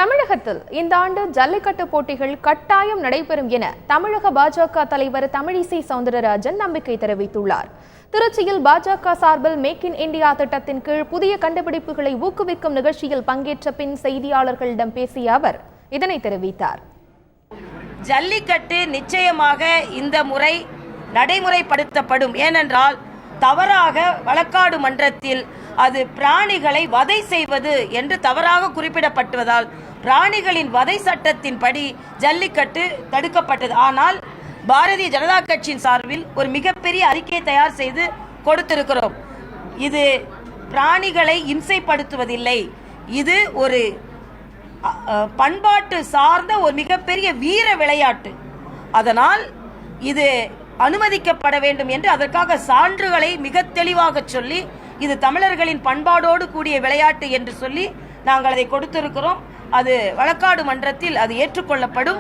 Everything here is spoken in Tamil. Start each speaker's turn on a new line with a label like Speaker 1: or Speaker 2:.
Speaker 1: தமிழகத்தில் இந்த ஆண்டு ஜல்லிக்கட்டு போட்டிகள் கட்டாயம் நடைபெறும் என தமிழக பாஜக தலைவர் தமிழிசை சவுந்தரராஜன் நம்பிக்கை தெரிவித்துள்ளார். திருச்சியில் பாஜக சார்பில் மேக் இன் இந்தியா திட்டத்தின் கீழ் புதிய கண்டுபிடிப்புகளை ஊக்குவிக்கும் நிகழ்ச்சியில் பங்கேற்ற பின் செய்தியாளர்களிடம் பேசிய அவர் இதனை தெரிவித்தார்.
Speaker 2: ஜல்லிக்கட்டு நிச்சயமாக இந்த முறை நடைமுறைப்படுத்தப்படும். ஏனென்றால் தவறாக வழக்காடு மன்றத்தில் அது பிராணிகளை வதை செய்வது என்று தவறாக குறிப்பிடப்பட்டுவதால் பிராணிகளின் வதை சட்டத்தின்படி ஜல்லிக்கட்டு தடுக்கப்பட்டது. ஆனால் பாரதிய ஜனதா கட்சியின் சார்பில் ஒரு மிகப்பெரிய அறிக்கையை தயார் செய்து கொடுத்திருக்கிறோம். இது பிராணிகளை இம்சைப்படுத்துவதில்லை, இது ஒரு பண்பாட்டு சார்ந்த ஒரு மிகப்பெரிய வீர விளையாட்டு. அதனால் இது அனுமதிக்கப்பட வேண்டும் என்று அதற்காக சான்றுகளை மிக தெளிவாக சொல்லி இது தமிழர்களின் பண்பாடோடு கூடிய விளையாட்டு என்று சொல்லி நாங்கள் அதை கொடுத்திருக்கிறோம். அது வழக்காடு மன்றத்தில் அது ஏற்றுக்கொள்ளப்படும்.